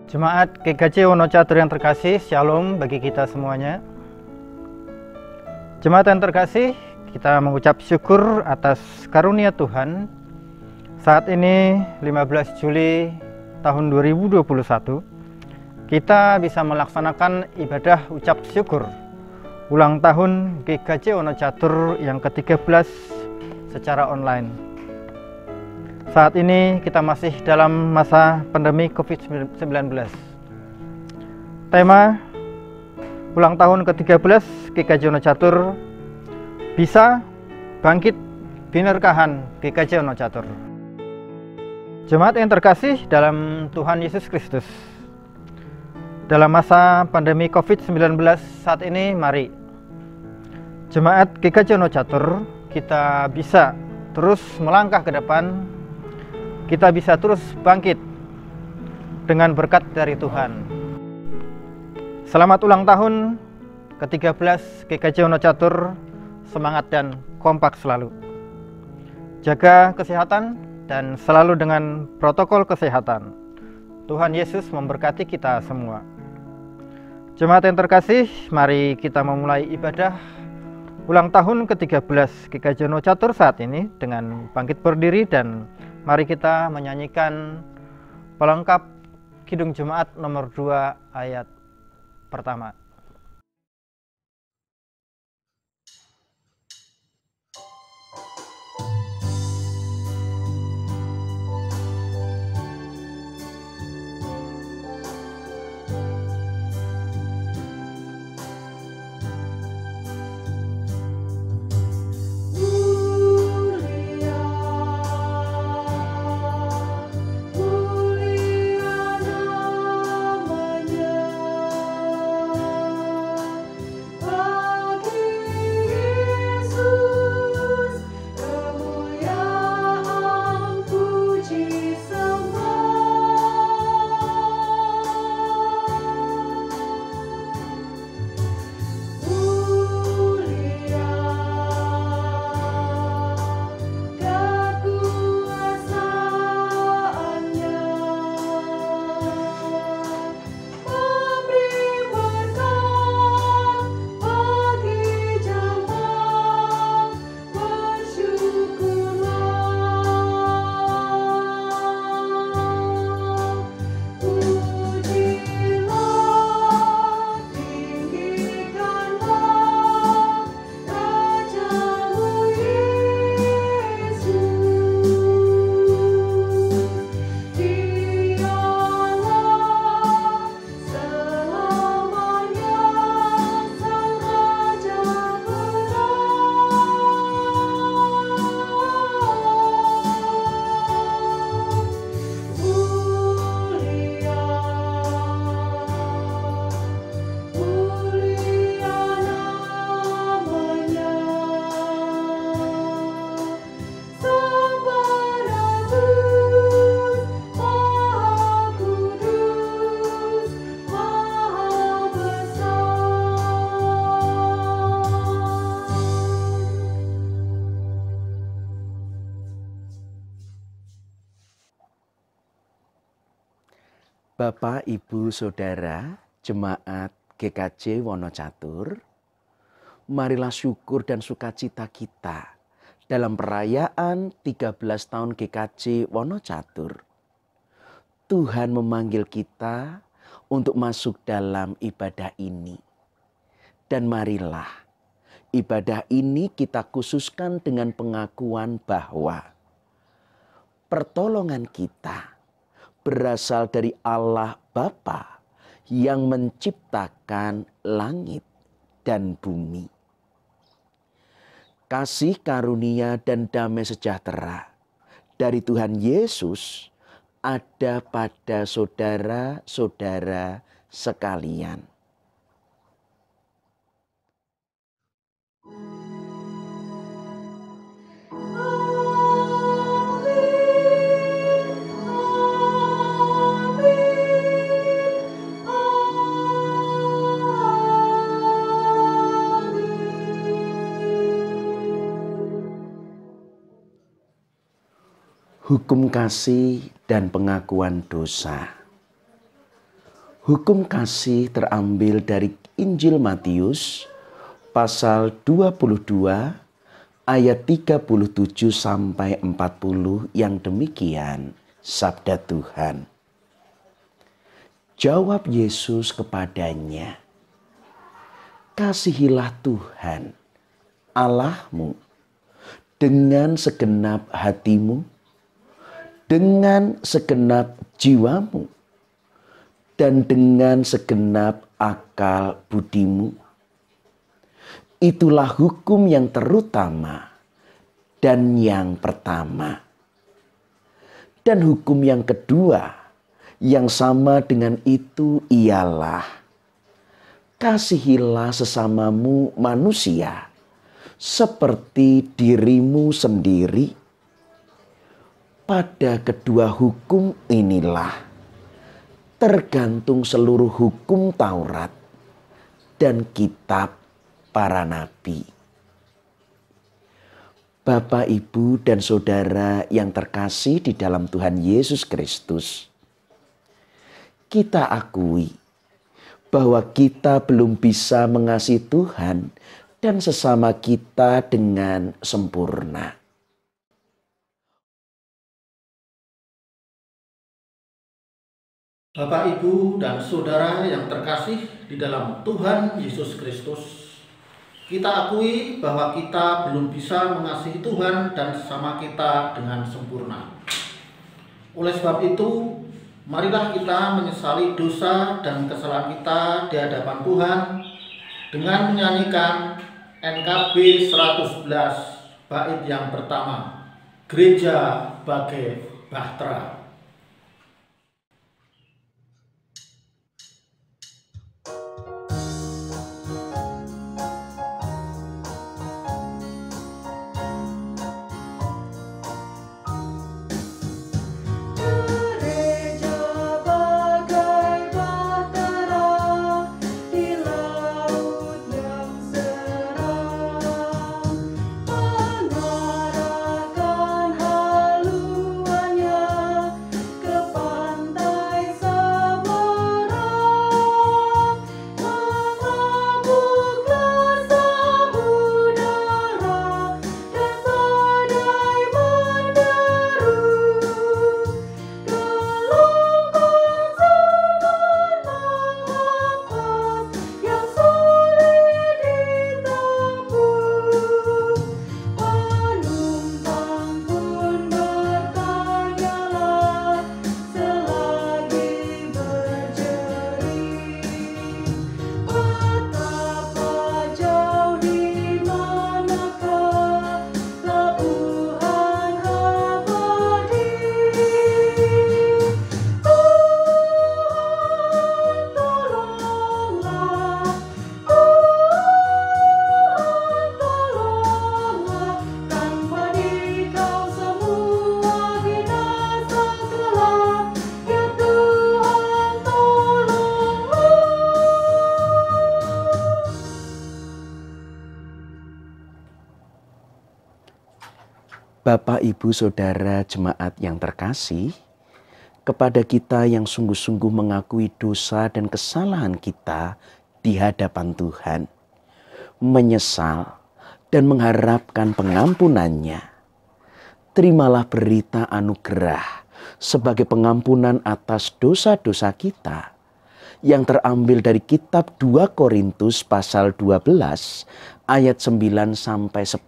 Jemaat GKJ Wonocatur yang terkasih, Shalom bagi kita semuanya. Jemaat yang terkasih, kita mengucap syukur atas karunia Tuhan. Saat ini 15 Juli tahun 2021, kita bisa melaksanakan ibadah ucap syukur ulang tahun GKJ Wonocatur yang ke-13 secara online. Saat ini kita masih dalam masa pandemi COVID-19. Tema ulang tahun ke-13 GKJ Wonocatur, bisa bangkit binerkahan GKJ Wonocatur. Jemaat yang terkasih dalam Tuhan Yesus Kristus, dalam masa pandemi COVID-19 saat ini, mari Jemaat GKJ Wonocatur kita bisa terus melangkah ke depan. Kita bisa terus bangkit dengan berkat dari Tuhan. Selamat ulang tahun ke-13 GKJ Wonocatur, semangat dan kompak selalu. Jaga kesehatan dan selalu dengan protokol kesehatan. Tuhan Yesus memberkati kita semua. Jemaat yang terkasih, mari kita memulai ibadah ulang tahun ke-13 GKJ Wonocatur saat ini dengan bangkit berdiri, dan mari kita menyanyikan pelengkap Kidung Jemaat nomor 2 ayat pertama. Bapak, Ibu, Saudara, Jemaat GKJ Wonocatur, marilah syukur dan sukacita kita dalam perayaan 13 tahun GKJ Wonocatur. Tuhan memanggil kita untuk masuk dalam ibadah ini. Dan marilah ibadah ini kita khususkan dengan pengakuan bahwa pertolongan kita berasal dari Allah Bapa yang menciptakan langit dan bumi. Kasih karunia dan damai sejahtera dari Tuhan Yesus ada pada saudara-saudara sekalian. Hukum kasih dan pengakuan dosa. Hukum kasih terambil dari Injil Matius pasal 22 ayat 37 sampai 40 yang demikian sabda Tuhan. Jawab Yesus kepadanya, "Kasihilah Tuhan Allahmu dengan segenap hatimu, dengan segenap jiwamu, dan dengan segenap akal budimu. Itulah hukum yang terutama dan yang pertama. Dan hukum yang kedua yang sama dengan itu ialah, kasihilah sesamamu manusia seperti dirimu sendiri. Pada kedua hukum inilah tergantung seluruh hukum Taurat dan kitab para nabi." Bapak, Ibu, dan Saudara yang terkasih di dalam Tuhan Yesus Kristus, kita akui bahwa kita belum bisa mengasihi Tuhan dan sesama kita dengan sempurna. Bapak, Ibu, dan Saudara yang terkasih di dalam Tuhan Yesus Kristus, kita akui bahwa kita belum bisa mengasihi Tuhan dan sesama kita dengan sempurna. Oleh sebab itu, marilah kita menyesali dosa dan kesalahan kita di hadapan Tuhan dengan menyanyikan NKB 111 bait yang pertama, Gereja Bagai Bahtera. Bapak, Ibu, Saudara, jemaat yang terkasih, kepada kita yang sungguh-sungguh mengakui dosa dan kesalahan kita di hadapan Tuhan, menyesal dan mengharapkan pengampunannya, terimalah berita anugerah sebagai pengampunan atas dosa-dosa kita yang terambil dari kitab 2 Korintus pasal 12 ayat 9 sampai 10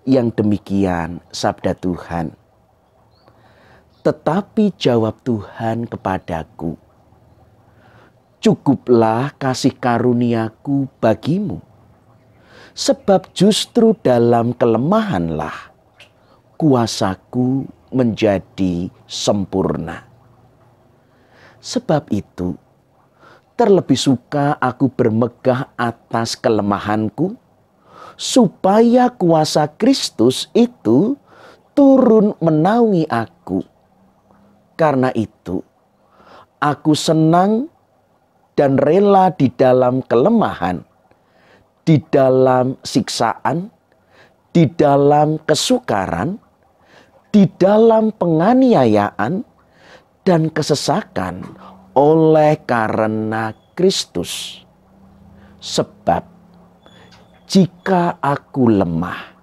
yang demikian sabda Tuhan. Tetapi jawab Tuhan kepadaku, "Cukuplah kasih karuniaku bagimu, sebab justru dalam kelemahanlah kuasaku menjadi sempurna. Sebab itu, terlebih suka aku bermegah atas kelemahanku, supaya kuasa Kristus itu turun menaungi aku. Karena itu, aku senang dan rela di dalam kelemahan, di dalam siksaan, di dalam kesukaran, di dalam penganiayaan dan kesesakan oleh karena Kristus. Sebab jika aku lemah,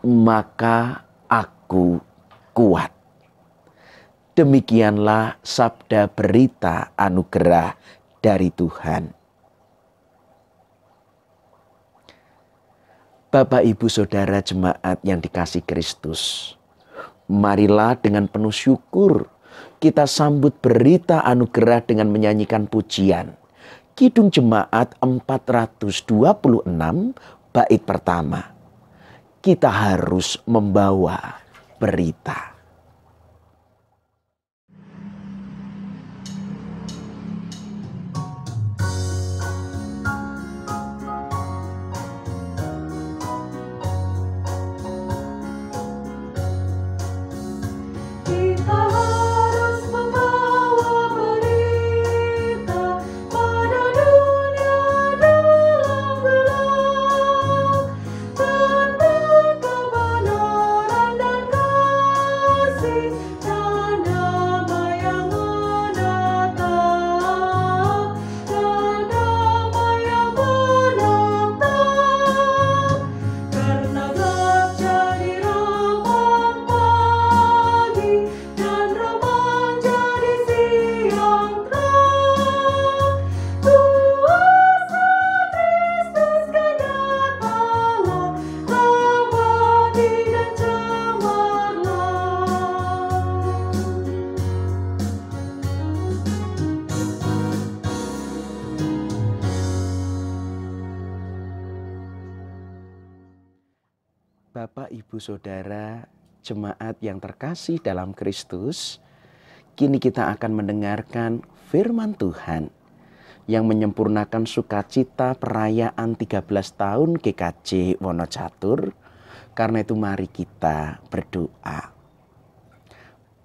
maka aku kuat. Demikianlah sabda berita anugerah dari Tuhan. Bapak, Ibu, Saudara jemaat yang dikasihi Kristus, marilah dengan penuh syukur kita sambut berita anugerah dengan menyanyikan pujian Kidung Jemaat 426 bait pertama. Kita harus membawa berita. Bapak, Ibu, Saudara, jemaat yang terkasih dalam Kristus, kini kita akan mendengarkan firman Tuhan yang menyempurnakan sukacita perayaan 13 tahun GKJ Wonocatur. Karena itu mari kita berdoa.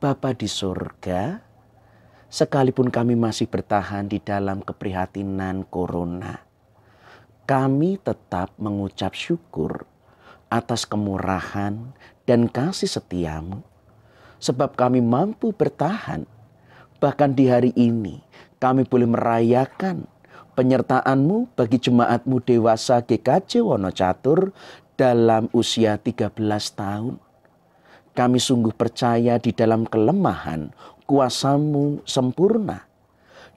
Bapa di surga, sekalipun kami masih bertahan di dalam keprihatinan corona, kami tetap mengucap syukur atas kemurahan dan kasih setiamu. Sebab kami mampu bertahan. Bahkan di hari ini kami boleh merayakan penyertaan-Mu bagi jemaat-Mu dewasa GKJ Wonocatur dalam usia 13 tahun. Kami sungguh percaya di dalam kelemahan kuasa-Mu sempurna.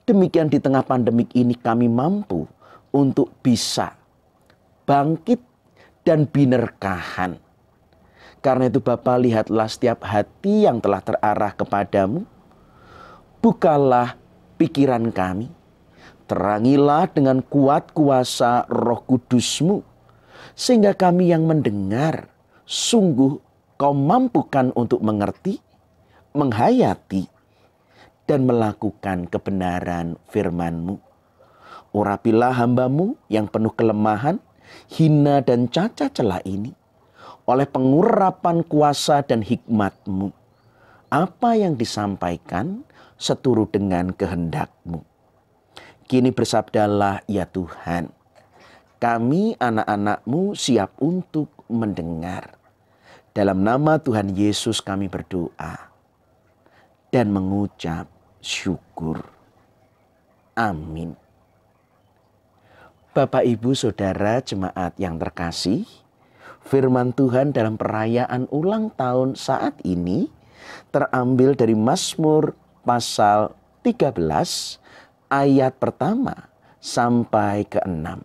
Demikian di tengah pandemik ini kami mampu untuk bisa bangkit dan binerkahan. Karena itu Bapa, lihatlah setiap hati yang telah terarah kepadamu. Bukalah pikiran kami. Terangilah dengan kuat kuasa Roh Kudus-Mu. Sehingga kami yang mendengar, sungguh Kau mampukan untuk mengerti, menghayati, dan melakukan kebenaran firman-Mu. Urapilah hamba-Mu yang penuh kelemahan, hina dan cacat celah ini oleh pengurapan kuasa dan hikmat-Mu. Apa yang disampaikan seturut dengan kehendak-Mu. Kini bersabdalah ya Tuhan, kami anak-anak-Mu siap untuk mendengar. Dalam nama Tuhan Yesus kami berdoa dan mengucap syukur. Amin. Bapak, Ibu, Saudara jemaat yang terkasih, firman Tuhan dalam perayaan ulang tahun saat ini terambil dari Mazmur pasal 13 ayat pertama sampai ke-6.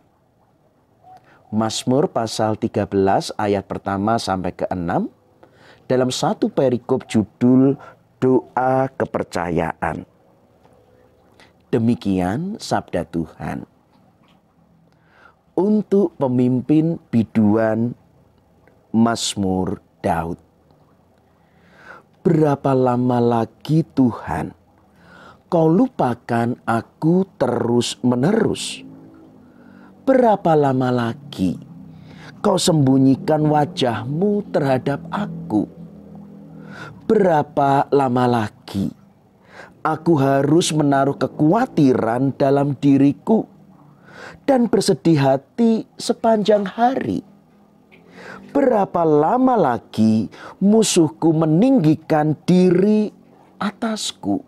Mazmur pasal 13 ayat pertama sampai ke-6 dalam satu perikop judul doa kepercayaan. Demikian sabda Tuhan. Untuk pemimpin biduan Mazmur Daud. Berapa lama lagi Tuhan, Kau lupakan aku terus-menerus? Berapa lama lagi Kau sembunyikan wajah-Mu terhadap aku? Berapa lama lagi aku harus menaruh kekhawatiran dalam diriku dan bersedih hati sepanjang hari? Berapa lama lagi musuhku meninggikan diri atasku?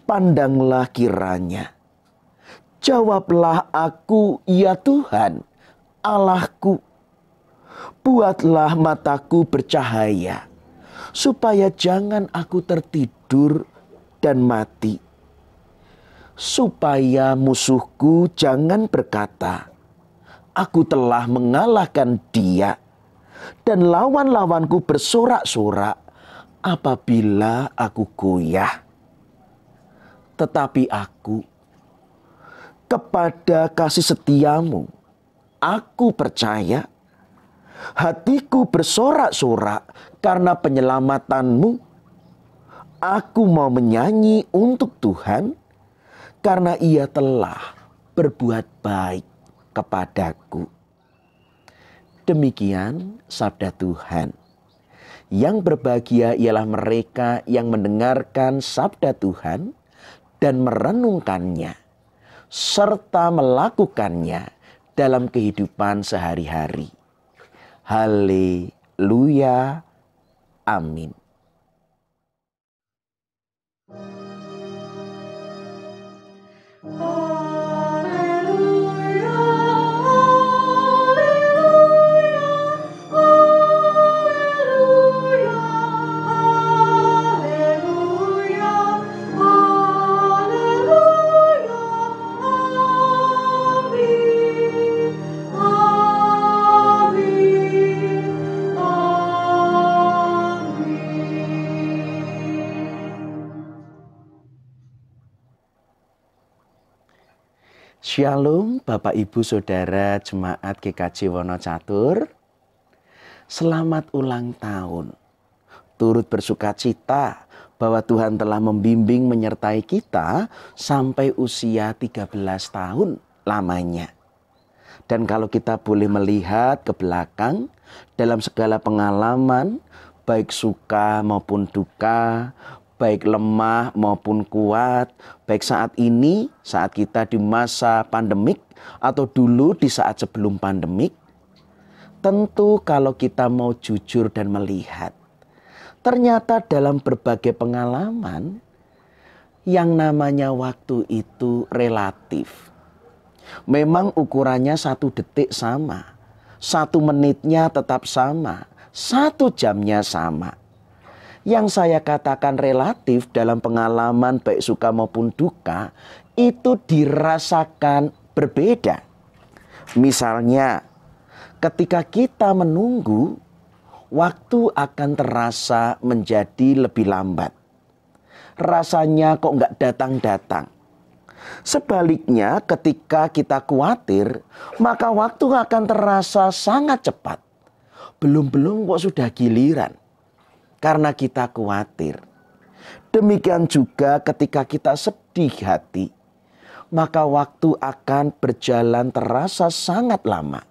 pandanglah kiranya. Jawablah aku, ya Tuhan, Allahku. Buatlah mataku bercahaya, supaya jangan aku tertidur dan mati. Supaya musuhku jangan berkata, aku telah mengalahkan dia. Dan lawan-lawanku bersorak-sorak apabila aku goyah. Tetapi aku, kepada kasih setiamu, aku percaya. Hatiku bersorak-sorak karena penyelamatanmu. Aku mau menyanyi untuk Tuhan, karena ia telah berbuat baik kepadaku. Demikian sabda Tuhan. Yang berbahagia ialah mereka yang mendengarkan sabda Tuhan dan merenungkannya, serta melakukannya dalam kehidupan sehari-hari. Haleluya. Amin. Shalom Bapak Ibu Saudara Jemaat GKJ Wonocatur. Selamat ulang tahun. Turut bersukacita bahwa Tuhan telah membimbing menyertai kita sampai usia 13 tahun lamanya. Dan kalau kita boleh melihat ke belakang dalam segala pengalaman, baik suka maupun duka, baik lemah maupun kuat, baik saat ini, saat kita di masa pandemik, atau dulu di saat sebelum pandemik, tentu kalau kita mau jujur dan melihat, ternyata dalam berbagai pengalaman, yang namanya waktu itu relatif. Memang ukurannya 1 detik sama, 1 menitnya tetap sama, 1 jamnya sama. Yang saya katakan relatif dalam pengalaman baik suka maupun duka, itu dirasakan berbeda. Misalnya, ketika kita menunggu, waktu akan terasa menjadi lebih lambat. Rasanya kok nggak datang-datang. Sebaliknya, ketika kita khawatir, maka waktu akan terasa sangat cepat. Belum-belum kok sudah giliran. Karena kita khawatir. Demikian juga ketika kita sedih hati, maka waktu akan berjalan terasa sangat lama.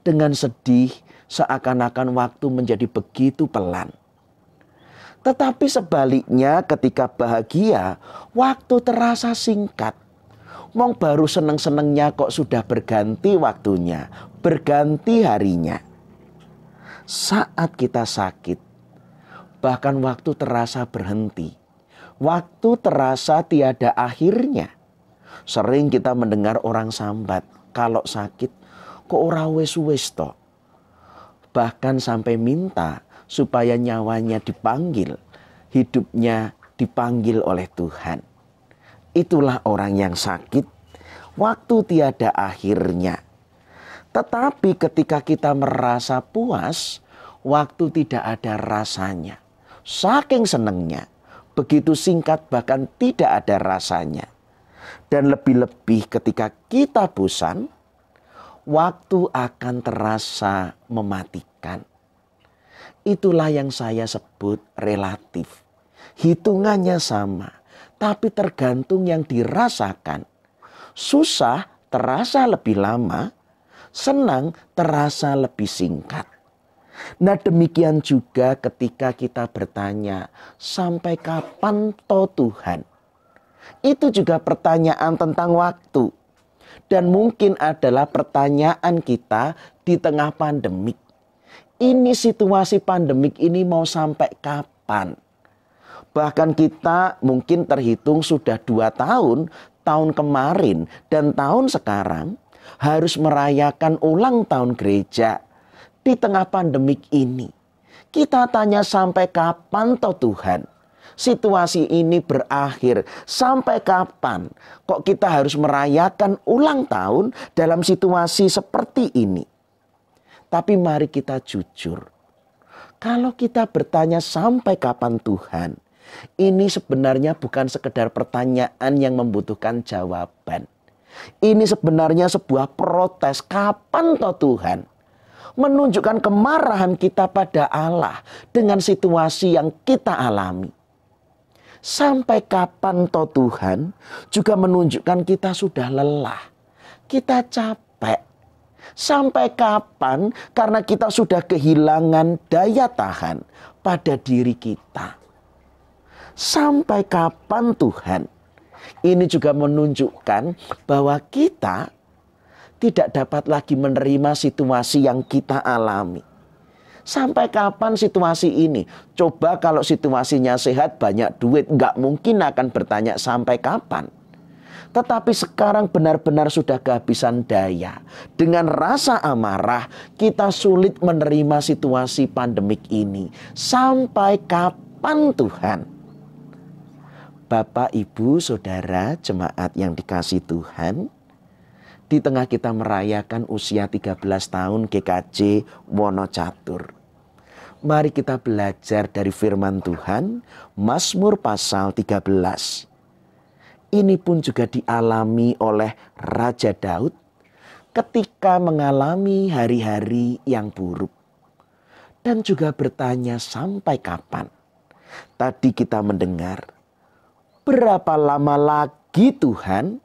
Dengan sedih, seakan-akan waktu menjadi begitu pelan. Tetapi sebaliknya ketika bahagia, waktu terasa singkat. Mong baru seneng-senengnya kok sudah berganti waktunya, berganti harinya. Saat kita sakit, bahkan waktu terasa berhenti. Waktu terasa tiada akhirnya. Sering kita mendengar orang sambat, kalau sakit kok ora wis-wis toh. Bahkan sampai minta supaya nyawanya dipanggil, hidupnya dipanggil oleh Tuhan. Itulah orang yang sakit, waktu tiada akhirnya. Tetapi ketika kita merasa puas, waktu tidak ada rasanya. Saking senangnya, begitu singkat bahkan tidak ada rasanya. Dan lebih-lebih ketika kita bosan, waktu akan terasa mematikan. Itulah yang saya sebut relatif. Hitungannya sama, tapi tergantung yang dirasakan. Susah terasa lebih lama, senang terasa lebih singkat. Nah demikian juga ketika kita bertanya, sampai kapan toh Tuhan? Itu juga pertanyaan tentang waktu. Dan mungkin adalah pertanyaan kita di tengah pandemik. Ini situasi pandemik ini mau sampai kapan? Bahkan kita mungkin terhitung sudah 2 tahun, tahun kemarin dan tahun sekarang harus merayakan ulang tahun gereja di tengah pandemik ini. Kita tanya sampai kapan toh Tuhan situasi ini berakhir? Sampai kapan kok kita harus merayakan ulang tahun dalam situasi seperti ini? Tapi mari kita jujur. Kalau kita bertanya sampai kapan Tuhan, ini sebenarnya bukan sekedar pertanyaan yang membutuhkan jawaban. Ini sebenarnya sebuah protes. Kapan toh Tuhan? Menunjukkan kemarahan kita pada Allah dengan situasi yang kita alami. Sampai kapan toh Tuhan juga menunjukkan kita sudah lelah. Kita capek. Sampai kapan karena kita sudah kehilangan daya tahan pada diri kita. Sampai kapan Tuhan? Ini juga menunjukkan bahwa kita tidak dapat lagi menerima situasi yang kita alami. Sampai kapan situasi ini? Coba kalau situasinya sehat, banyak duit, nggak mungkin akan bertanya sampai kapan. Tetapi sekarang benar-benar sudah kehabisan daya. Dengan rasa amarah, kita sulit menerima situasi pandemik ini. Sampai kapan Tuhan? Bapak, Ibu, Saudara, jemaat yang dikasihi Tuhan, di tengah kita merayakan usia 13 tahun GKJ Wonocatur, mari kita belajar dari firman Tuhan, Mazmur pasal 13. Ini pun juga dialami oleh Raja Daud ketika mengalami hari-hari yang buruk. Dan juga bertanya sampai kapan. Tadi kita mendengar, berapa lama lagi Tuhan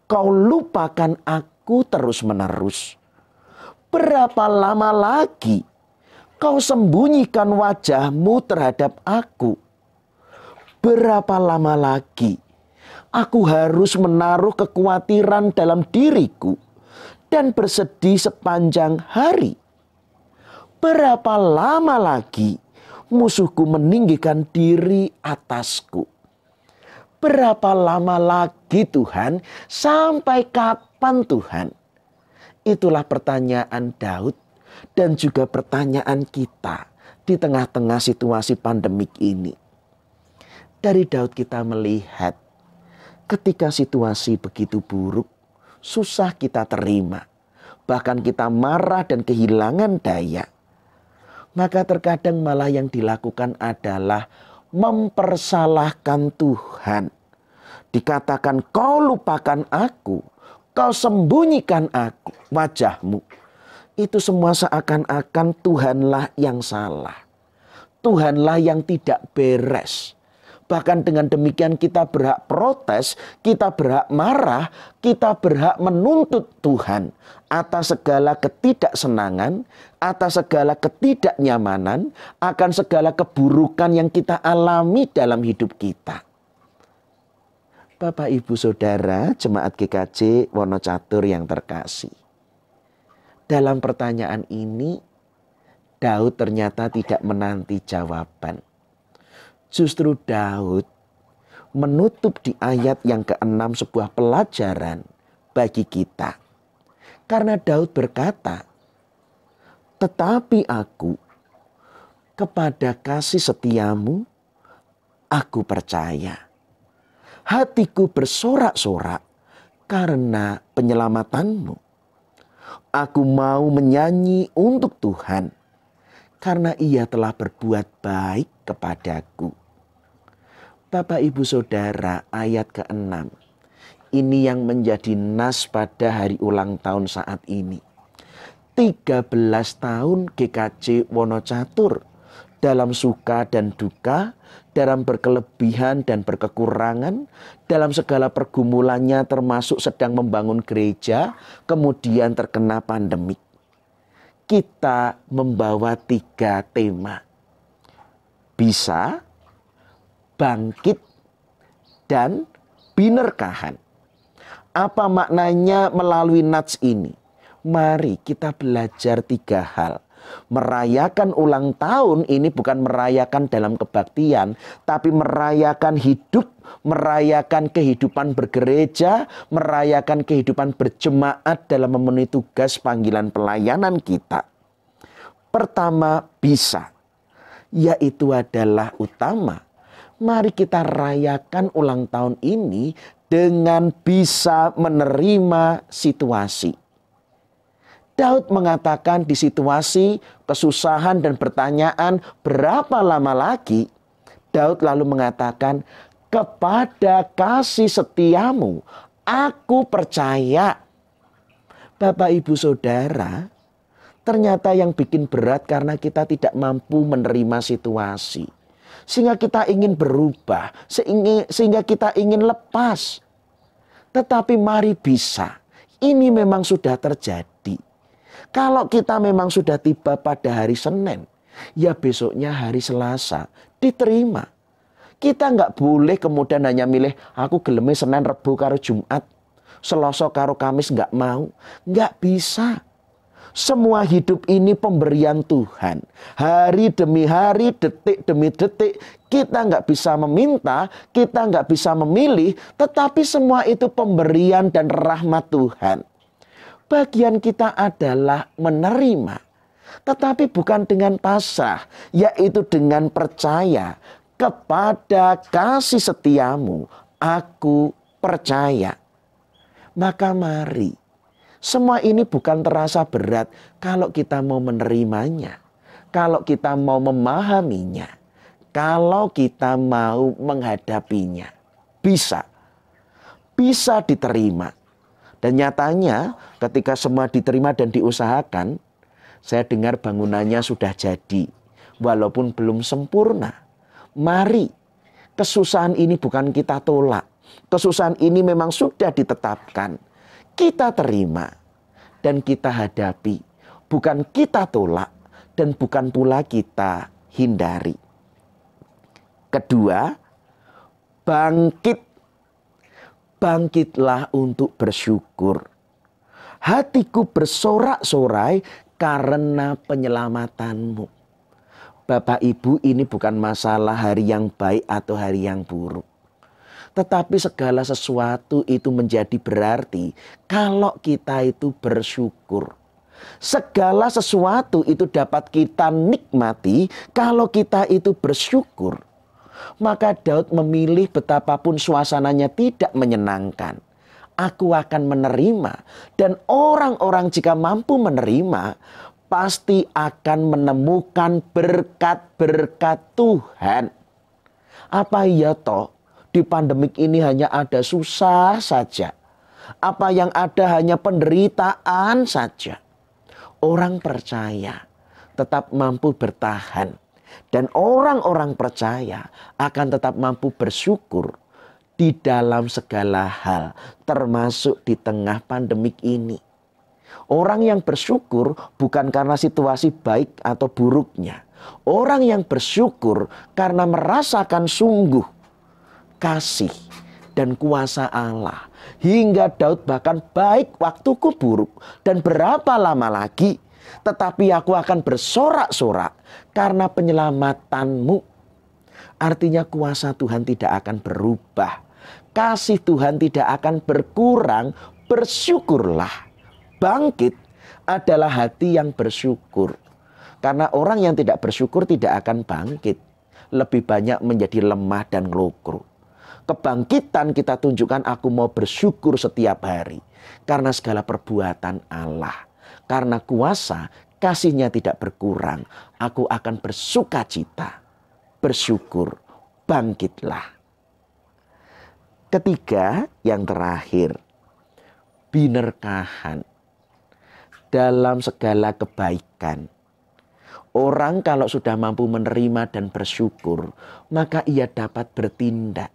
Kau lupakan aku terus-menerus? Berapa lama lagi Kau sembunyikan wajah-Mu terhadap aku? Berapa lama lagi aku harus menaruh kekhawatiran dalam diriku dan bersedih sepanjang hari? Berapa lama lagi musuhku meninggikan diri atasku? Berapa lama lagi Tuhan? Sampai kapan Tuhan? Itulah pertanyaan Daud dan juga pertanyaan kita di tengah-tengah situasi pandemik ini. Dari Daud kita melihat ketika situasi begitu buruk, susah kita terima. Bahkan kita marah dan kehilangan daya. Maka terkadang malah yang dilakukan adalah mempersalahkan Tuhan. Dikatakan kau lupakan aku, kau sembunyikan aku, wajah-Mu. Itu semua seakan-akan Tuhanlah yang salah. Tuhanlah yang tidak beres. Bahkan dengan demikian kita berhak protes, kita berhak marah, kita berhak menuntut Tuhan atas segala ketidaksenangan, atas segala ketidaknyamanan, akan segala keburukan yang kita alami dalam hidup kita. Bapak, Ibu, Saudara, jemaat GKJ Wonocatur yang terkasih. Dalam pertanyaan ini, Daud ternyata tidak menanti jawaban. Justru Daud menutup di ayat yang ke-6 sebuah pelajaran bagi kita. Karena Daud berkata, tetapi aku kepada kasih setiamu, aku percaya. Hatiku bersorak-sorak karena penyelamatanmu. Aku mau menyanyi untuk Tuhan, karena Ia telah berbuat baik kepadaku. Bapak, Ibu, Saudara, ayat ke-6. Ini yang menjadi nas pada hari ulang tahun saat ini. 13 tahun GKJ Wonocatur dalam suka dan duka, dalam berkelebihan dan berkekurangan, dalam segala pergumulannya termasuk sedang membangun gereja, kemudian terkena pandemik. Kita membawa 3 tema. Bisa, bangkit, dan binerkahan. Apa maknanya melalui nats ini? Mari kita belajar 3 hal. Merayakan ulang tahun ini bukan merayakan dalam kebaktian, tapi merayakan hidup, merayakan kehidupan bergereja, merayakan kehidupan berjemaat dalam memenuhi tugas panggilan pelayanan kita. Pertama, bisa, yaitu adalah utama. Mari kita rayakan ulang tahun ini dengan bisa menerima situasi. Daud mengatakan di situasi kesusahan dan pertanyaan berapa lama lagi, Daud lalu mengatakan, kepada kasih setiamu aku percaya. Bapak Ibu Saudara, ternyata yang bikin berat karena kita tidak mampu menerima situasi. Sehingga kita ingin berubah, sehingga kita ingin lepas. Tetapi mari bisa, ini memang sudah terjadi. Kalau kita memang sudah tiba pada hari Senin, ya besoknya hari Selasa, diterima. Kita nggak boleh kemudian hanya milih, aku geleme Senin, Rebu, karo Jumat. Selasa karo Kamis nggak mau. Nggak bisa. Semua hidup ini pemberian Tuhan. Hari demi hari, detik demi detik, kita nggak bisa meminta, kita nggak bisa memilih, tetapi semua itu pemberian dan rahmat Tuhan. Bagian kita adalah menerima, tetapi bukan dengan pasrah, yaitu dengan percaya. Kepada kasih setiamu, aku percaya. Maka mari, semua ini bukan terasa berat kalau kita mau menerimanya, kalau kita mau memahaminya, kalau kita mau menghadapinya. Bisa diterima. Dan nyatanya ketika semua diterima dan diusahakan, saya dengar bangunannya sudah jadi, walaupun belum sempurna. Mari, kesusahan ini bukan kita tolak. Kesusahan ini memang sudah ditetapkan. Kita terima dan kita hadapi. Bukan kita tolak dan bukan pula kita hindari. Kedua, bangkit. Bangkitlah untuk bersyukur. Hatiku bersorak-sorai karena penyelamatanmu. Bapak Ibu, ini bukan masalah hari yang baik atau hari yang buruk. Tetapi segala sesuatu itu menjadi berarti kalau kita itu bersyukur. Segala sesuatu itu dapat kita nikmati kalau kita itu bersyukur. Maka Daud memilih betapapun suasananya tidak menyenangkan, aku akan menerima. Dan orang-orang jika mampu menerima, pasti akan menemukan berkat-berkat Tuhan. Apa iya toh di pandemik ini hanya ada susah saja? Apa yang ada hanya penderitaan saja? Orang percaya tetap mampu bertahan. Dan orang-orang percaya akan tetap mampu bersyukur di dalam segala hal, termasuk di tengah pandemik ini. Orang yang bersyukur bukan karena situasi baik atau buruknya. Orang yang bersyukur karena merasakan sungguh kasih dan kuasa Allah. Hingga Daud bahkan, baik waktuku buruk dan berapa lama lagi, tetapi aku akan bersorak-sorak karena penyelamatanmu. Artinya kuasa Tuhan tidak akan berubah. Kasih Tuhan tidak akan berkurang. Bersyukurlah. Bangkit adalah hati yang bersyukur. Karena orang yang tidak bersyukur tidak akan bangkit. Lebih banyak menjadi lemah dan ngelokro. Kebangkitan kita tunjukkan, aku mau bersyukur setiap hari. Karena segala perbuatan Allah. Karena kuasa kasih-Nya tidak berkurang, aku akan bersuka cita, bersyukur, bangkitlah. Ketiga, yang terakhir, binerkahan dalam segala kebaikan. Orang kalau sudah mampu menerima dan bersyukur, maka ia dapat bertindak.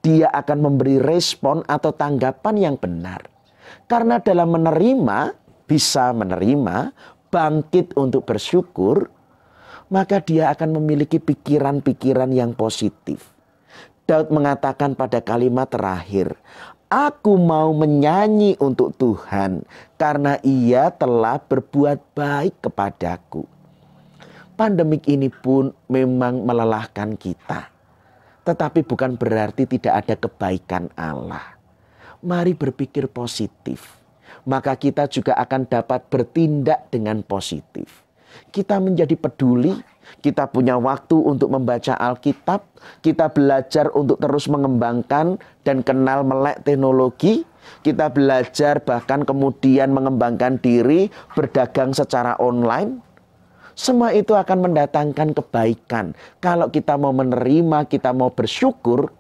Dia akan memberi respon atau tanggapan yang benar. Karena dalam menerima, bisa menerima, bangkit untuk bersyukur, maka dia akan memiliki pikiran-pikiran yang positif. Daud mengatakan pada kalimat terakhir, Aku mau menyanyi untuk Tuhan karena Ia telah berbuat baik kepadaku. Pandemik ini pun memang melelahkan kita. Tetapi bukan berarti tidak ada kebaikan Allah. Mari berpikir positif. Maka kita juga akan dapat bertindak dengan positif. Kita menjadi peduli. Kita punya waktu untuk membaca Alkitab. Kita belajar untuk terus mengembangkan dan kenal melek teknologi. Kita belajar bahkan kemudian mengembangkan diri, berdagang secara online. Semua itu akan mendatangkan kebaikan. Kalau kita mau menerima, kita mau bersyukur,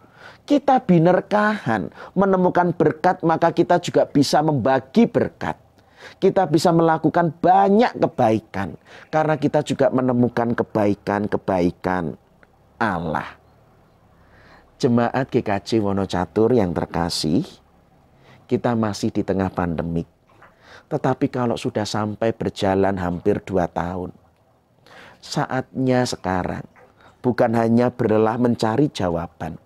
kita binerkahan. Menemukan berkat, maka kita juga bisa membagi berkat. Kita bisa melakukan banyak kebaikan. Karena kita juga menemukan kebaikan-kebaikan Allah. Jemaat GKJ Wonocatur yang terkasih, kita masih di tengah pandemik. Tetapi kalau sudah sampai berjalan hampir 2 tahun, saatnya sekarang bukan hanya berlelah mencari jawaban.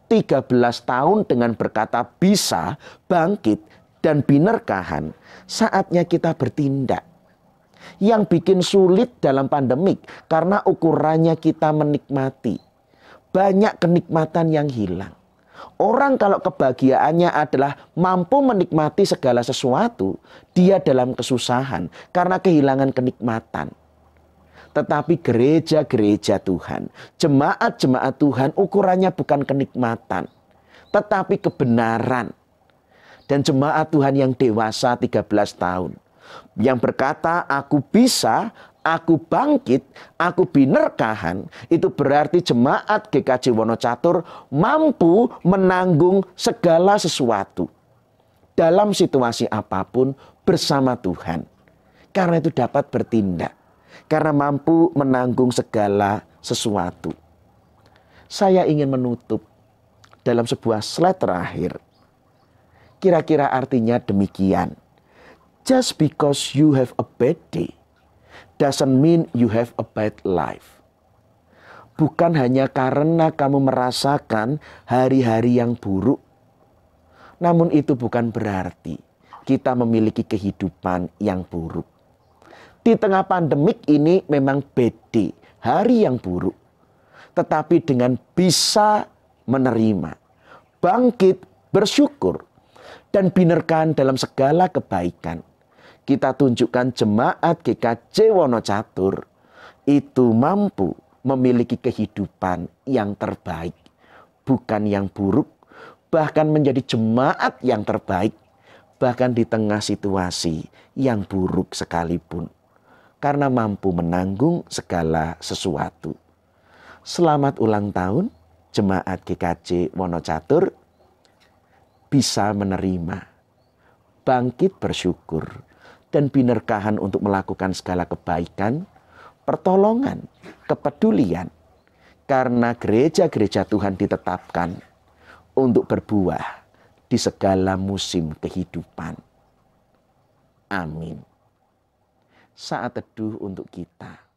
13 tahun dengan berkata bisa, bangkit, dan binerkahan, saatnya kita bertindak. Yang bikin sulit dalam pandemik karena ukurannya kita menikmati. Banyak kenikmatan yang hilang. Orang kalau kebahagiaannya adalah mampu menikmati segala sesuatu, dia dalam kesusahan karena kehilangan kenikmatan. Tetapi gereja-gereja Tuhan, jemaat-jemaat Tuhan ukurannya bukan kenikmatan, tetapi kebenaran. Dan jemaat Tuhan yang dewasa 13 tahun, yang berkata aku bisa, aku bangkit, aku binerkahan, itu berarti jemaat GKJ Wonocatur mampu menanggung segala sesuatu. Dalam situasi apapun bersama Tuhan. Karena itu dapat bertindak. Karena mampu menanggung segala sesuatu. Saya ingin menutup dalam sebuah slide terakhir. Kira-kira artinya demikian. Just because you have a bad day doesn't mean you have a bad life. Bukan hanya karena kamu merasakan hari-hari yang buruk. Namun itu bukan berarti kita memiliki kehidupan yang buruk. Di tengah pandemik ini memang beda, hari yang buruk. Tetapi dengan bisa menerima, bangkit, bersyukur, dan binerkahan dalam segala kebaikan. Kita tunjukkan jemaat GKJ Wonocatur itu mampu memiliki kehidupan yang terbaik. Bukan yang buruk, bahkan menjadi jemaat yang terbaik. Bahkan di tengah situasi yang buruk sekalipun. Karena mampu menanggung segala sesuatu. Selamat ulang tahun jemaat GKJ Wonocatur. Bisa menerima, bangkit bersyukur, dan binerkahan untuk melakukan segala kebaikan, pertolongan, kepedulian. Karena gereja-gereja Tuhan ditetapkan untuk berbuah di segala musim kehidupan. Amin. Saat teduh untuk kita.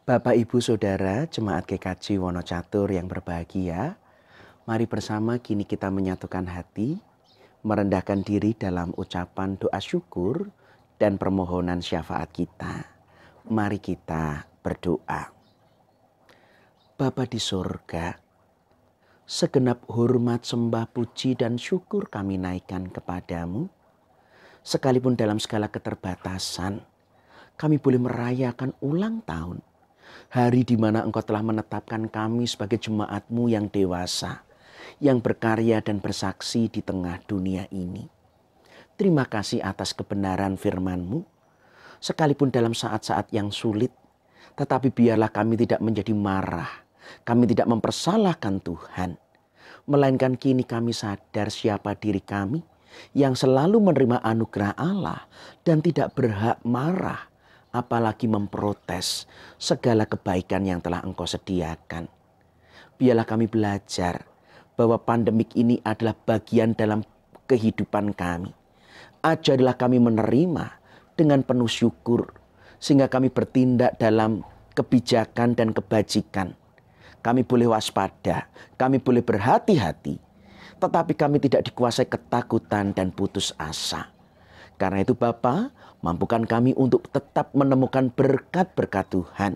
Bapak, Ibu, Saudara, Jemaat GKJ Wonocatur yang berbahagia, mari bersama kini kita menyatukan hati, merendahkan diri dalam ucapan doa syukur dan permohonan syafaat kita. Mari kita berdoa. Bapa di surga, segenap hormat, sembah, puji, dan syukur kami naikkan kepadamu. Sekalipun dalam segala keterbatasan, kami boleh merayakan ulang tahun. Hari di mana Engkau telah menetapkan kami sebagai jemaat-Mu yang dewasa, yang berkarya dan bersaksi di tengah dunia ini. Terima kasih atas kebenaran firman-Mu. Sekalipun dalam saat-saat yang sulit, tetapi biarlah kami tidak menjadi marah. Kami tidak mempersalahkan Tuhan. Melainkan kini kami sadar siapa diri kami yang selalu menerima anugerah Allah dan tidak berhak marah, apalagi memprotes segala kebaikan yang telah Engkau sediakan. Biarlah kami belajar bahwa pandemik ini adalah bagian dalam kehidupan kami. Ajarilah kami menerima dengan penuh syukur, sehingga kami bertindak dalam kebijakan dan kebajikan. Kami boleh waspada, kami boleh berhati-hati, tetapi kami tidak dikuasai ketakutan dan putus asa. Karena itu Bapa, mampukan kami untuk tetap menemukan berkat-berkat Tuhan.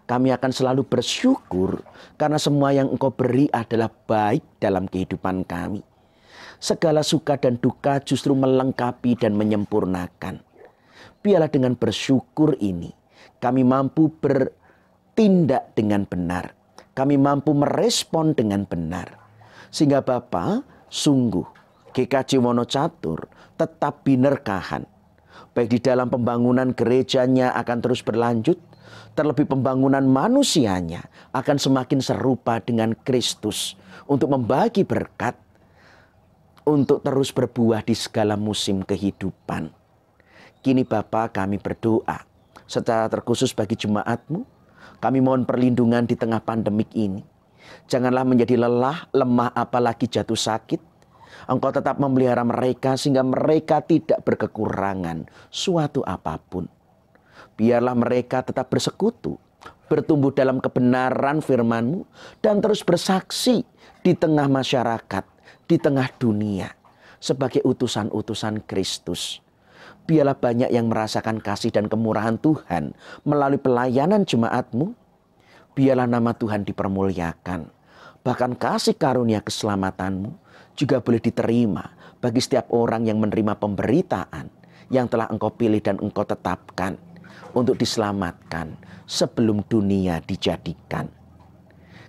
Kami akan selalu bersyukur karena semua yang Engkau beri adalah baik dalam kehidupan kami. Segala suka dan duka justru melengkapi dan menyempurnakan. Biarlah dengan bersyukur ini kami mampu bertindak dengan benar. Kami mampu merespon dengan benar. Sehingga Bapa, sungguh GKJ Wonocatur tetap binerkahan. Baik di dalam pembangunan gerejanya akan terus berlanjut, terlebih pembangunan manusianya akan semakin serupa dengan Kristus untuk membagi berkat, untuk terus berbuah di segala musim kehidupan. Kini Bapa, kami berdoa secara terkhusus bagi jemaat-Mu. Kami mohon perlindungan di tengah pandemik ini. Janganlah menjadi lelah, lemah, apalagi jatuh sakit. Engkau tetap memelihara mereka sehingga mereka tidak berkekurangan suatu apapun. Biarlah mereka tetap bersekutu, bertumbuh dalam kebenaran firman-Mu, dan terus bersaksi di tengah masyarakat, di tengah dunia, sebagai utusan-utusan Kristus. Biarlah banyak yang merasakan kasih dan kemurahan Tuhan melalui pelayanan jemaat-Mu. Biarlah nama Tuhan dipermuliakan. Bahkan kasih karunia keselamatan-Mu juga boleh diterima bagi setiap orang yang menerima pemberitaan yang telah Engkau pilih dan Engkau tetapkan untuk diselamatkan sebelum dunia dijadikan.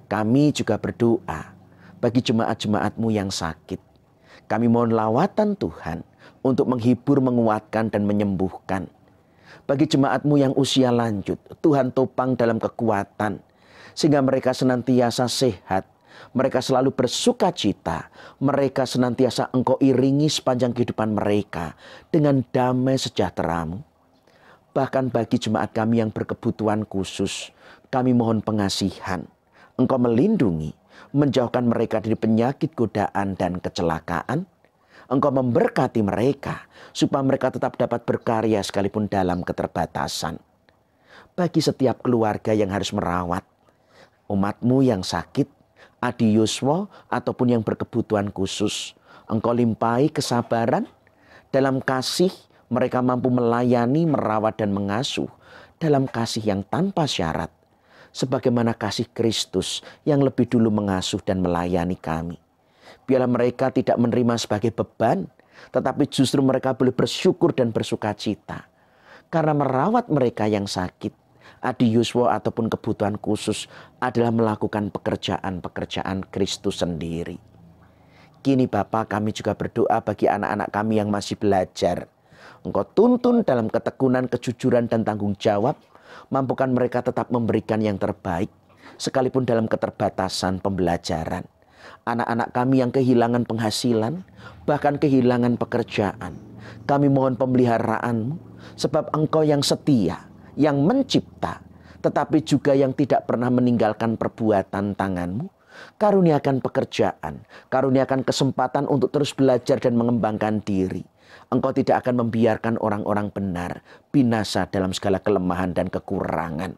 Kami juga berdoa bagi jemaat-jemaat-Mu yang sakit. Kami mohon lawatan Tuhan untuk menghibur, menguatkan, dan menyembuhkan. Bagi jemaat-Mu yang usia lanjut, Tuhan topang dalam kekuatan, sehingga mereka senantiasa sehat, mereka selalu bersuka cita, mereka senantiasa Engkau iringi sepanjang kehidupan mereka dengan damai sejahtera-Mu. Bahkan bagi jemaat kami yang berkebutuhan khusus, kami mohon pengasihan. Engkau melindungi, menjauhkan mereka dari penyakit, godaan, dan kecelakaan. Engkau memberkati mereka supaya mereka tetap dapat berkarya sekalipun dalam keterbatasan. Bagi setiap keluarga yang harus merawat umat-Mu yang sakit, Adi Yuswo ataupun yang berkebutuhan khusus, Engkau limpahi kesabaran dalam kasih. Mereka mampu melayani, merawat, dan mengasuh dalam kasih yang tanpa syarat, sebagaimana kasih Kristus yang lebih dulu mengasuh dan melayani kami. Biarlah mereka tidak menerima sebagai beban, tetapi justru mereka boleh bersyukur dan bersuka cita. Karena merawat mereka yang sakit, Adi Yuswo ataupun kebutuhan khusus adalah melakukan pekerjaan-pekerjaan Kristus sendiri. Kini Bapa, kami juga berdoa bagi anak-anak kami yang masih belajar. Engkau tuntun dalam ketekunan, kejujuran, dan tanggung jawab. Mampukan mereka tetap memberikan yang terbaik, sekalipun dalam keterbatasan pembelajaran. Anak-anak kami yang kehilangan penghasilan, bahkan kehilangan pekerjaan, kami mohon pemeliharaan-Mu, sebab Engkau yang setia, yang mencipta, tetapi juga yang tidak pernah meninggalkan perbuatan tangan-Mu. Karuniakan pekerjaan, karuniakan kesempatan untuk terus belajar dan mengembangkan diri. Engkau tidak akan membiarkan orang-orang benar binasa dalam segala kelemahan dan kekurangan.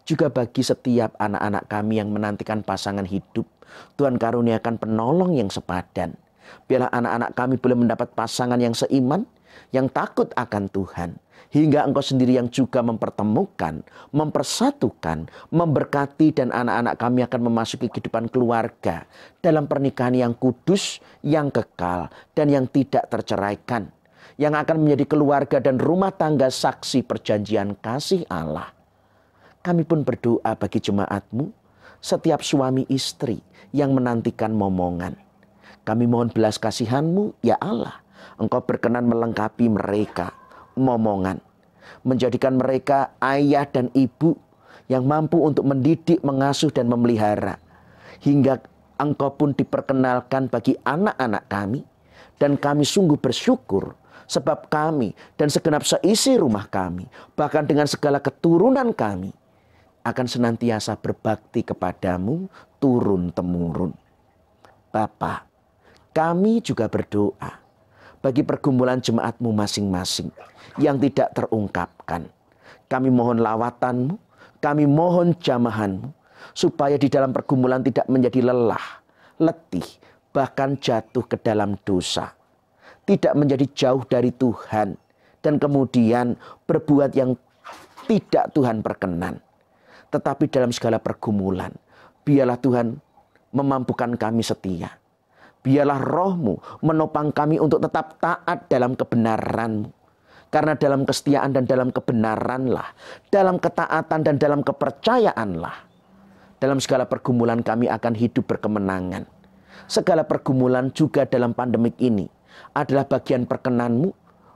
Juga bagi setiap anak-anak kami yang menantikan pasangan hidup, Tuhan karuniakan penolong yang sepadan. Biarlah anak-anak kami boleh mendapat pasangan yang seiman, yang takut akan Tuhan. Hingga Engkau sendiri yang juga mempertemukan, mempersatukan, memberkati, dan anak-anak kami akan memasuki kehidupan keluarga dalam pernikahan yang kudus, yang kekal, dan yang tidak terceraikan. Yang akan menjadi keluarga dan rumah tangga saksi perjanjian kasih Allah. Kami pun berdoa bagi jemaat-Mu, setiap suami istri yang menantikan momongan. Kami mohon belas kasihan-Mu, ya Allah. Engkau berkenan melengkapi mereka, momongan. Menjadikan mereka ayah dan ibu yang mampu untuk mendidik, mengasuh, dan memelihara. Hingga Engkau pun diperkenalkan bagi anak-anak kami. Dan kami sungguh bersyukur sebab kami dan segenap seisi rumah kami, bahkan dengan segala keturunan kami, akan senantiasa berbakti kepadamu turun-temurun. Bapa, kami juga berdoa bagi pergumulan jemaat-Mu masing-masing yang tidak terungkapkan. Kami mohon lawatan-Mu, kami mohon jamahan-Mu, supaya di dalam pergumulan tidak menjadi lelah, letih, bahkan jatuh ke dalam dosa. Tidak menjadi jauh dari Tuhan, dan kemudian berbuat yang tidak Tuhan perkenan. Tetapi dalam segala pergumulan, biarlah Tuhan memampukan kami setia. Biarlah Roh-Mu menopang kami untuk tetap taat dalam kebenaran-Mu. Karena dalam kesetiaan dan dalam kebenaranlah, dalam ketaatan dan dalam kepercayaanlah, dalam segala pergumulan kami akan hidup berkemenangan. Segala pergumulan juga dalam pandemik ini adalah bagian perkenan-Mu,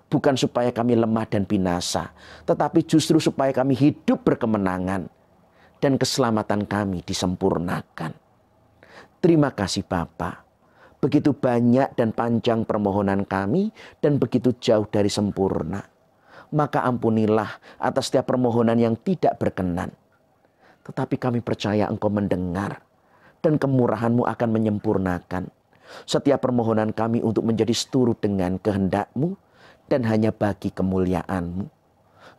bukan supaya kami lemah dan binasa, tetapi justru supaya kami hidup berkemenangan dan keselamatan kami disempurnakan. Terima kasih Bapa. Begitu banyak dan panjang permohonan kami dan begitu jauh dari sempurna. Maka ampunilah atas setiap permohonan yang tidak berkenan. Tetapi kami percaya Engkau mendengar dan kemurahan-Mu akan menyempurnakan setiap permohonan kami untuk menjadi seturut dengan kehendak-Mu dan hanya bagi kemuliaan-Mu.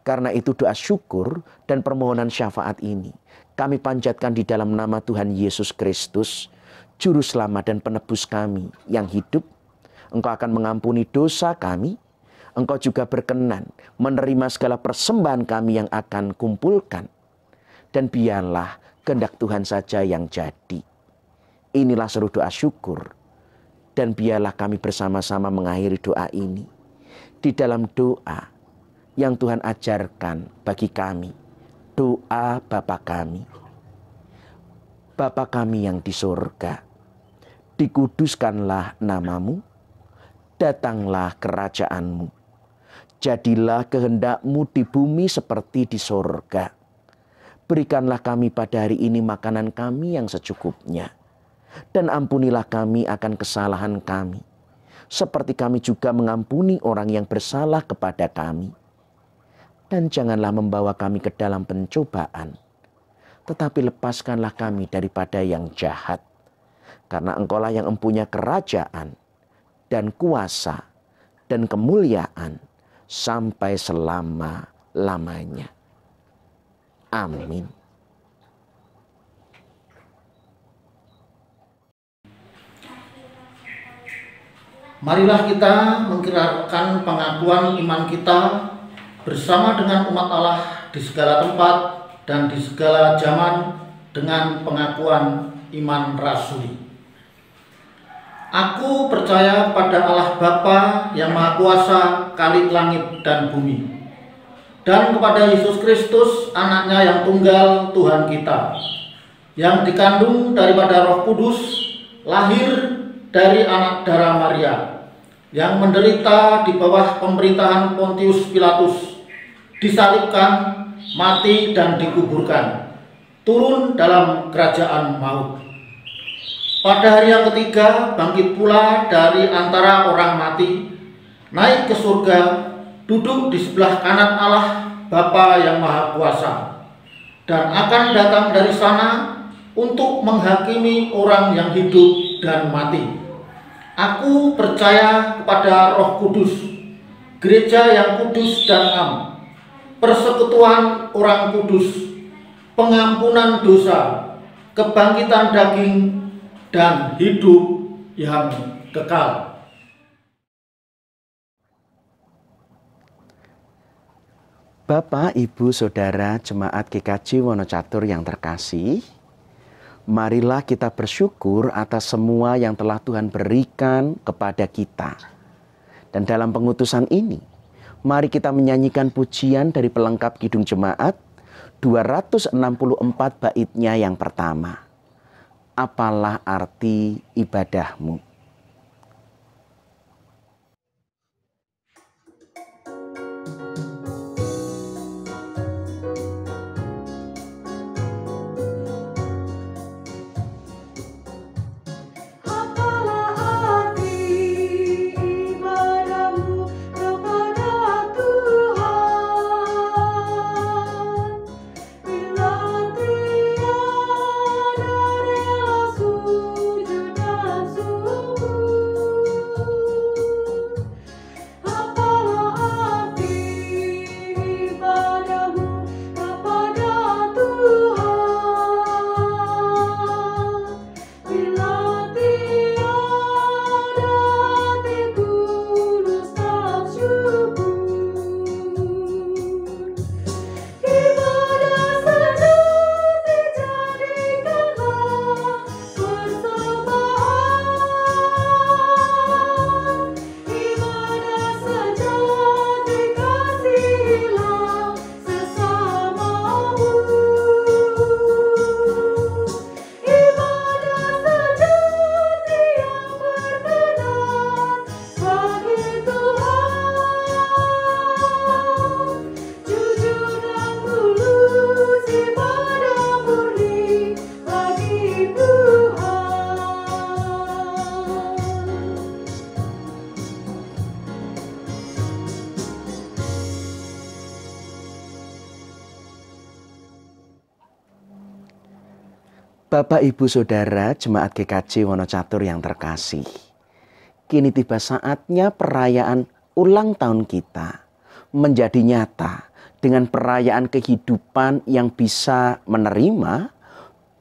Karena itu doa syukur dan permohonan syafaat ini kami panjatkan di dalam nama Tuhan Yesus Kristus, Juru Selamat dan Penebus kami yang hidup. Engkau akan mengampuni dosa kami. Engkau juga berkenan menerima segala persembahan kami yang akan kumpulkan. Dan biarlah kehendak Tuhan saja yang jadi. Inilah seluruh doa syukur. Dan biarlah kami bersama-sama mengakhiri doa ini di dalam doa yang Tuhan ajarkan bagi kami. Doa Bapa kami. Bapa kami yang di surga, dikuduskanlah nama-Mu, datanglah kerajaan-Mu. Jadilah kehendak-Mu di bumi seperti di surga. Berikanlah kami pada hari ini makanan kami yang secukupnya. Dan ampunilah kami akan kesalahan kami, seperti kami juga mengampuni orang yang bersalah kepada kami. Dan janganlah membawa kami ke dalam pencobaan, tetapi lepaskanlah kami daripada yang jahat. Karena Engkaulah yang mempunyai kerajaan dan kuasa dan kemuliaan sampai selama-lamanya. Amin. Marilah kita mengkirakan pengakuan iman kita bersama dengan umat Allah di segala tempat dan di segala zaman dengan pengakuan iman rasuli. Aku percaya pada Allah Bapa yang Maha Kuasa, Khalik langit dan bumi, dan kepada Yesus Kristus, Anaknya yang tunggal, Tuhan kita, yang dikandung daripada Roh Kudus, lahir dari anak darah Maria, yang menderita di bawah pemerintahan Pontius Pilatus, disalibkan, mati dan dikuburkan, turun dalam kerajaan maut. Pada hari yang ketiga bangkit pula dari antara orang mati, naik ke surga, duduk di sebelah kanan Allah Bapa yang Maha Kuasa, dan akan datang dari sana untuk menghakimi orang yang hidup dan mati. Aku percaya kepada Roh Kudus, gereja yang kudus dan am, persekutuan orang kudus, pengampunan dosa, kebangkitan daging, dan hidup yang kekal. Bapak, Ibu, Saudara, Jemaat GKJ Wonocatur yang terkasih, marilah kita bersyukur atas semua yang telah Tuhan berikan kepada kita. Dan dalam pengutusan ini, mari kita menyanyikan pujian dari pelengkap Kidung Jemaat 264 baitnya yang pertama. Apalah arti ibadahmu? Bapak, Ibu, Saudara, Jemaat GKJ Wonocatur yang terkasih. Kini tiba saatnya perayaan ulang tahun kita menjadi nyata dengan perayaan kehidupan yang bisa menerima,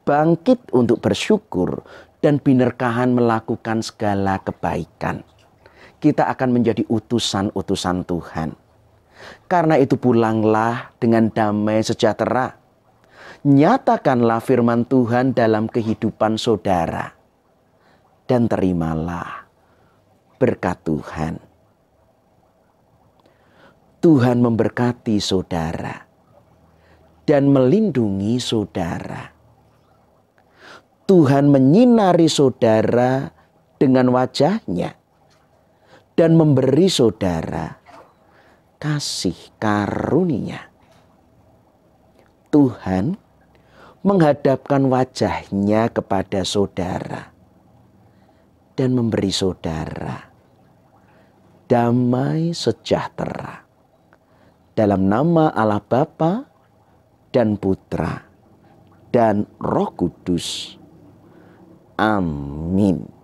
bangkit untuk bersyukur, dan binerkahan melakukan segala kebaikan. Kita akan menjadi utusan-utusan Tuhan. Karena itu pulanglah dengan damai sejahtera. Nyatakanlah firman Tuhan dalam kehidupan saudara. Dan terimalah berkat Tuhan. Tuhan memberkati saudara. Dan melindungi saudara. Tuhan menyinari saudara dengan wajahnya. Dan memberi saudara kasih karunia. Tuhan menghadapkan wajahnya kepada saudara dan memberi saudara damai sejahtera. Dalam nama Allah Bapa dan Putra dan Roh Kudus. Amin.